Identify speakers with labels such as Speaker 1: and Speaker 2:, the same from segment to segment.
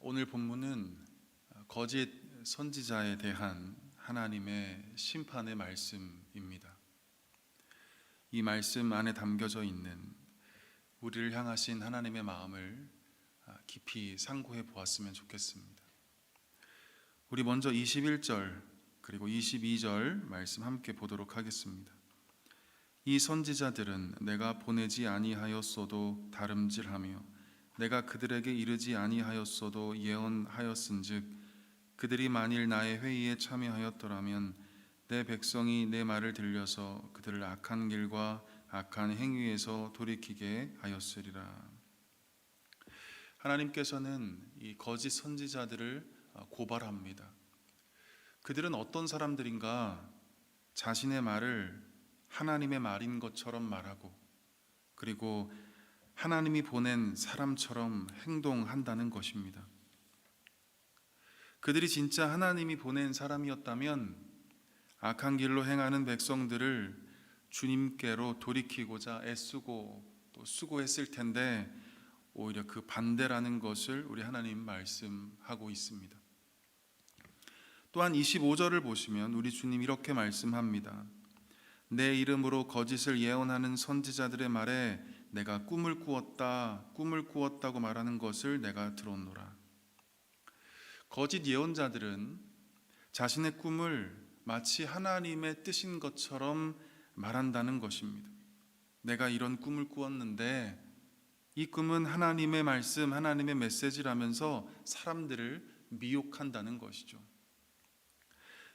Speaker 1: 오늘 본문은 거짓 선지자에 대한 하나님의 심판의 말씀입니다. 이 말씀 안에 담겨져 있는 우리를 향하신 하나님의 마음을 깊이 상고해 보았으면 좋겠습니다. 우리 먼저 21절 그리고 22절 말씀 함께 보도록 하겠습니다. 이 선지자들은 내가 보내지 아니하였어도 다름질하며 내가 그들에게 이르지 아니하였어도 예언하였은즉 그들이 만일 나의 회의에 참여하였더라면 내 백성이 내 말을 들려서 그들을 악한 길과 악한 행위에서 돌이키게 하였으리라. 하나님께서는 이 거짓 선지자들을 고발합니다. 그들은 어떤 사람들인가? 자신의 말을 하나님의 말인 것처럼 말하고, 그리고 하나님이 보낸 사람처럼 행동한다는 것입니다. 그들이 진짜 하나님이 보낸 사람이었다면 악한 길로 행하는 백성들을 주님께로 돌이키고자 애쓰고 또 수고했을 텐데, 오히려 그 반대라는 것을 우리 하나님 말씀하고 있습니다. 또한 25절을 보시면 우리 주님 이렇게 말씀합니다. 내 이름으로 거짓을 예언하는 선지자들의 말에 내가 꿈을 꾸었다고 말하는 것을 내가 들었노라. 거짓 예언자들은 자신의 꿈을 마치 하나님의 뜻인 것처럼 말한다는 것입니다. 내가 이런 꿈을 꾸었는데 이 꿈은 하나님의 말씀, 하나님의 메시지라면서 사람들을 미혹한다는 것이죠.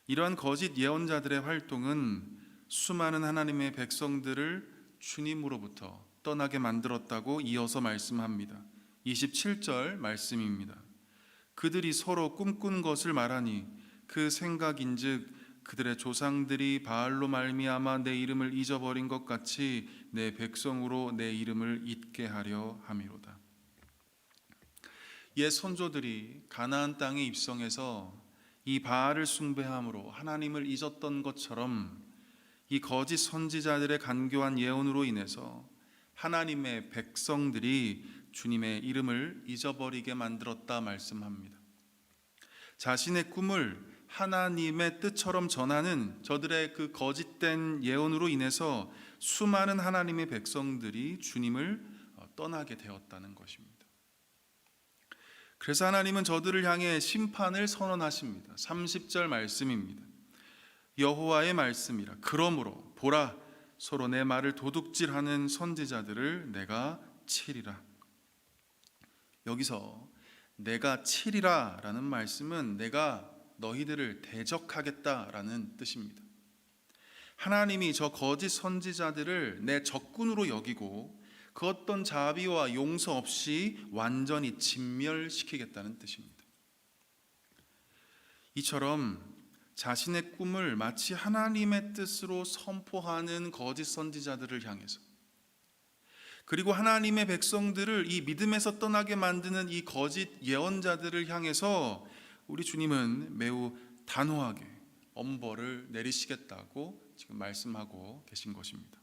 Speaker 1: 이러한 거짓 예언자들의 활동은 수많은 하나님의 백성들을 주님으로부터 떠나게 만들었다고 이어서 말씀합니다. 27절 말씀입니다. 그들이 서로 꿈꾼 것을 말하니 그 생각인즉 그들의 조상들이 바알로 말미암아 내 이름을 잊어버린 것 같이 내 백성으로 내 이름을 잊게 하려 함이로다. 옛 선조들이 가나안 땅에 입성해서 이 바알을 숭배함으로 하나님을 잊었던 것처럼 이 거짓 선지자들의 간교한 예언으로 인해서 하나님의 백성들이 주님의 이름을 잊어버리게 만들었다 말씀합니다. 자신의 꿈을 하나님의 뜻처럼 전하는 저들의 그 거짓된 예언으로 인해서 수많은 하나님의 백성들이 주님을 떠나게 되었다는 것입니다. 그래서 하나님은 저들을 향해 심판을 선언하십니다. 30절 말씀입니다. 여호와의 말씀이라. 그러므로 보라, 서로 내 말을 도둑질하는 선지자들을 내가 치리라. 여기서 내가 치리라 라는 말씀은 내가 너희들을 대적하겠다라는 뜻입니다. 하나님이 저 거짓 선지자들을 내 적군으로 여기고 그 어떤 자비와 용서 없이 완전히 진멸시키겠다는 뜻입니다. 이처럼 자신의 꿈을 마치 하나님의 뜻으로 선포하는 거짓 선지자들을 향해서, 그리고 하나님의 백성들을 이 믿음에서 떠나게 만드는 이 거짓 예언자들을 향해서 우리 주님은 매우 단호하게 엄벌을 내리시겠다고 지금 말씀하고 계신 것입니다.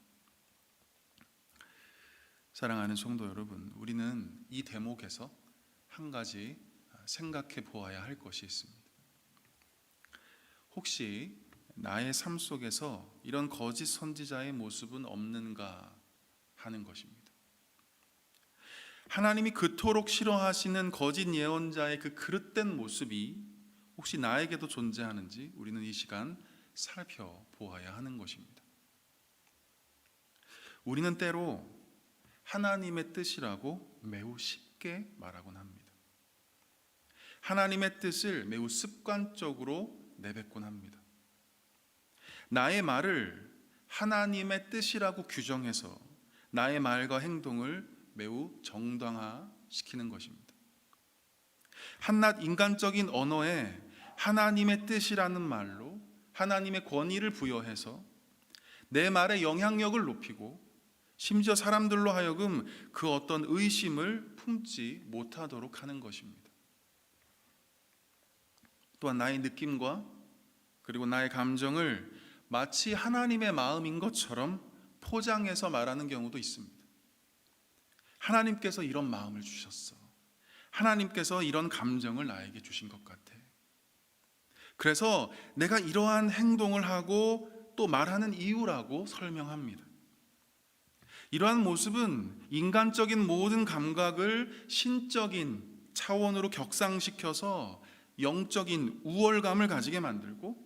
Speaker 1: 사랑하는 성도 여러분, 우리는 이 대목에서 한 가지 생각해 보아야 할 것이 있습니다. 혹시 나의 삶 속에서 이런 거짓 선지자의 모습은 없는가 하는 것입니다. 하나님이 그토록 싫어하시는 거짓 예언자의 그 그릇된 모습이 혹시 나에게도 존재하는지 우리는 이 시간 살펴보아야 하는 것입니다. 우리는 때로 하나님의 뜻이라고 매우 쉽게 말하곤 합니다. 하나님의 뜻을 매우 습관적으로 내뱉곤 합니다. 나의 말을 하나님의 뜻이라고 규정해서 나의 말과 행동을 매우 정당화시키는 것입니다. 한낱 인간적인 언어에 하나님의 뜻이라는 말로 하나님의 권위를 부여해서 내 말의 영향력을 높이고 심지어 사람들로 하여금 그 어떤 의심을 품지 못하도록 하는 것입니다. 또한 나의 느낌과 그리고 나의 감정을 마치 하나님의 마음인 것처럼 포장해서 말하는 경우도 있습니다. 하나님께서 이런 마음을 주셨어. 하나님께서 이런 감정을 나에게 주신 것 같아. 그래서 내가 이러한 행동을 하고 또 말하는 이유라고 설명합니다. 이러한 모습은 인간적인 모든 감각을 신적인 차원으로 격상시켜서 영적인 우월감을 가지게 만들고,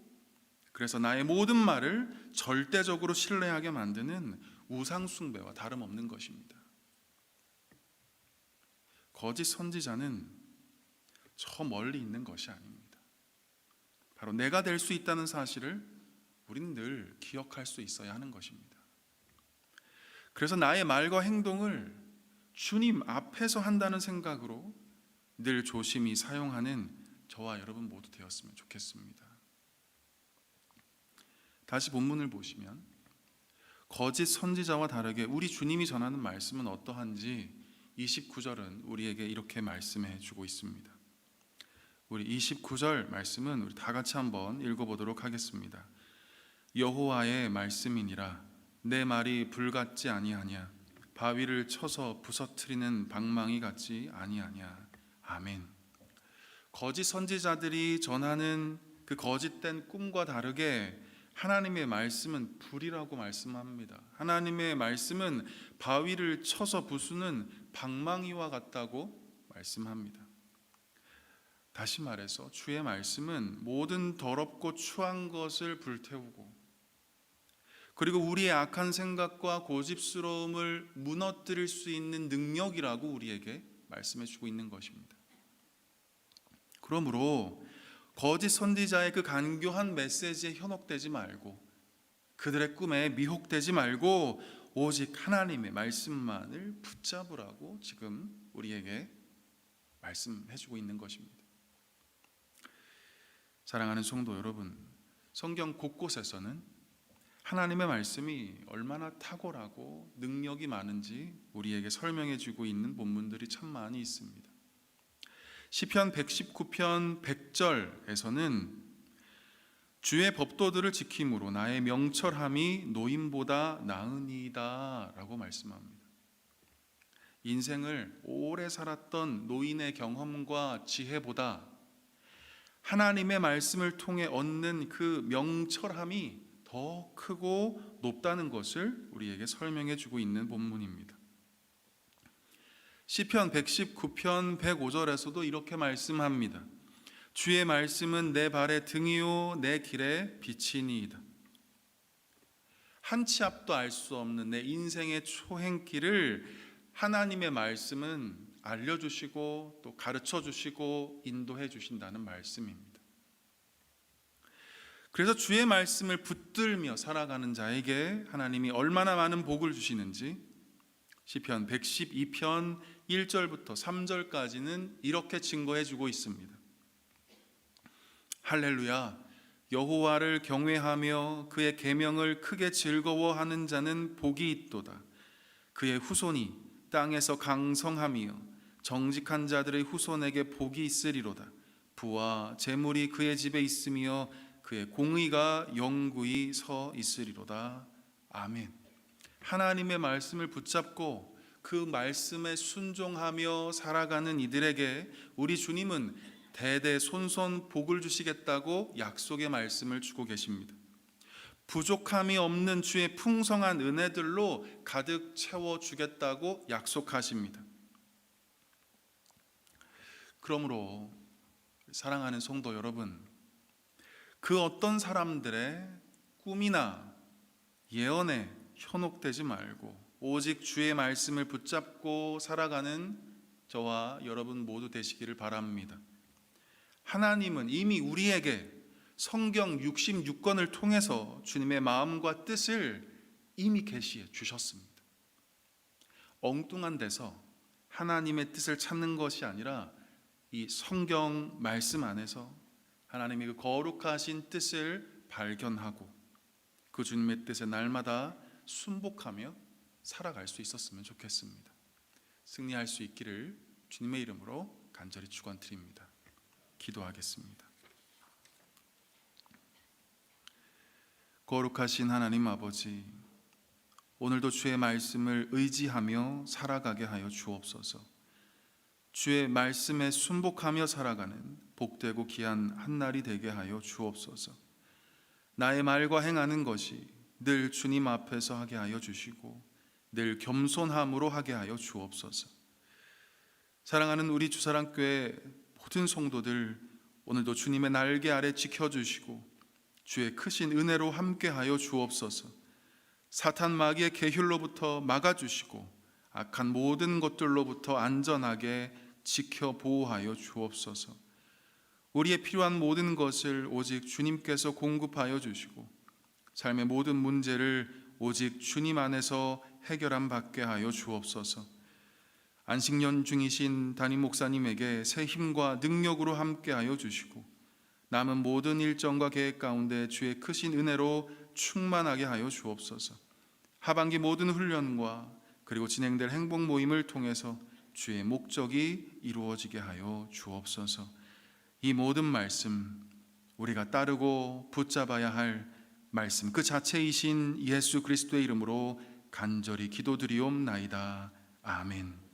Speaker 1: 그래서 나의 모든 말을 절대적으로 신뢰하게 만드는 우상 숭배와 다름없는 것입니다. 거짓 선지자는 저 멀리 있는 것이 아닙니다. 바로 내가 될 수 있다는 사실을 우리는 늘 기억할 수 있어야 하는 것입니다. 그래서 나의 말과 행동을 주님 앞에서 한다는 생각으로 늘 조심히 사용하는 저와 여러분 모두 되었으면 좋겠습니다. 다시 본문을 보시면 거짓 선지자와 다르게 우리 주님이 전하는 말씀은 어떠한지 29절은 우리에게 이렇게 말씀해 주고 있습니다. 우리 29절 말씀은 우리 다 같이 한번 읽어보도록 하겠습니다. 여호와의 말씀이니라 내 말이 불같지 아니하냐 바위를 쳐서 부서뜨리는 방망이 같지 아니하냐. 아멘. 거짓 선지자들이 전하는 그 거짓된 꿈과 다르게 하나님의 말씀은 불이라고 말씀합니다. 하나님의 말씀은 바위를 쳐서 부수는 방망이와 같다고 말씀합니다. 다시 말해서 주의 말씀은 모든 더럽고 추한 것을 불태우고, 그리고 우리의 악한 생각과 고집스러움을 무너뜨릴 수 있는 능력이라고 우리에게 말씀해 주고 있는 것입니다. 그러므로 거짓 선지자의 그 간교한 메시지에 현혹되지 말고, 그들의 꿈에 미혹되지 말고 오직 하나님의 말씀만을 붙잡으라고 지금 우리에게 말씀해 주고 있는 것입니다. 사랑하는 성도 여러분, 성경 곳곳에서는 하나님의 말씀이 얼마나 탁월하고 능력이 많은지 우리에게 설명해 주고 있는 본문들이 참 많이 있습니다. 시편 119편 100절에서는 주의 법도들을 지킴으로 나의 명철함이 노인보다 나으니이다 라고 말씀합니다. 인생을 오래 살았던 노인의 경험과 지혜보다 하나님의 말씀을 통해 얻는 그 명철함이 더 크고 높다는 것을 우리에게 설명해 주고 있는 본문입니다. 시편 119편 105절에서도 이렇게 말씀합니다. 주의 말씀은 내 발의 등이요 내 길의 빛이니이다. 한 치 앞도 알 수 없는 내 인생의 초행길을 하나님의 말씀은 알려주시고 또 가르쳐주시고 인도해 주신다는 말씀입니다. 그래서 주의 말씀을 붙들며 살아가는 자에게 하나님이 얼마나 많은 복을 주시는지 시편 112편 1절부터 3절까지는 이렇게 증거해 주고 있습니다. 할렐루야, 여호와를 경외하며 그의 계명을 크게 즐거워하는 자는 복이 있도다. 그의 후손이 땅에서 강성하며 정직한 자들의 후손에게 복이 있으리로다. 부와 재물이 그의 집에 있으며 그의 공의가 영구히 서 있으리로다. 아멘. 하나님의 말씀을 붙잡고 그 말씀에 순종하며 살아가는 이들에게 우리 주님은 대대손손 복을 주시겠다고 약속의 말씀을 주고 계십니다. 부족함이 없는 주의 풍성한 은혜들로 가득 채워주겠다고 약속하십니다. 그러므로 사랑하는 성도 여러분, 그 어떤 사람들의 꿈이나 예언에 현혹되지 말고 오직 주의 말씀을 붙잡고 살아가는 저와 여러분 모두 되시기를 바랍니다. 하나님은 이미 우리에게 성경 66권을 통해서 주님의 마음과 뜻을 이미 계시해 주셨습니다. 엉뚱한 데서 하나님의 뜻을 찾는 것이 아니라 이 성경 말씀 안에서 하나님의 그 거룩하신 뜻을 발견하고 그 주님의 뜻에 날마다 순복하며 살아갈 수 있었으면 좋겠습니다. 승리할 수 있기를 주님의 이름으로 간절히 축원드립니다. 기도하겠습니다. 거룩하신 하나님 아버지, 오늘도 주의 말씀을 의지하며 살아가게 하여 주옵소서. 주의 말씀에 순복하며 살아가는 복되고 귀한 한날이 되게 하여 주옵소서. 나의 말과 행하는 것이 늘 주님 앞에서 하게 하여 주시고 늘 겸손함으로 하게 하여 주옵소서. 사랑하는 우리 주사랑교회 모든 성도들, 오늘도 주님의 날개 아래 지켜주시고 주의 크신 은혜로 함께하여 주옵소서. 사탄 마귀의 계율로부터 막아주시고 악한 모든 것들로부터 안전하게 지켜 보호하여 주옵소서. 우리의 필요한 모든 것을 오직 주님께서 공급하여 주시고 삶의 모든 문제를 오직 주님 안에서 해결함 받게 하여 주옵소서. 안식년 중이신 담임 목사님에게 새 힘과 능력으로 함께하여 주시고 남은 모든 일정과 계획 가운데 주의 크신 은혜로 충만하게 하여 주옵소서. 하반기 모든 훈련과 그리고 진행될 행복 모임을 통해서 주의 목적이 이루어지게 하여 주옵소서. 이 모든 말씀 우리가 따르고 붙잡아야 할 말씀 그 자체이신 예수 그리스도의 이름으로 간절히 기도드리옵나이다. 아멘.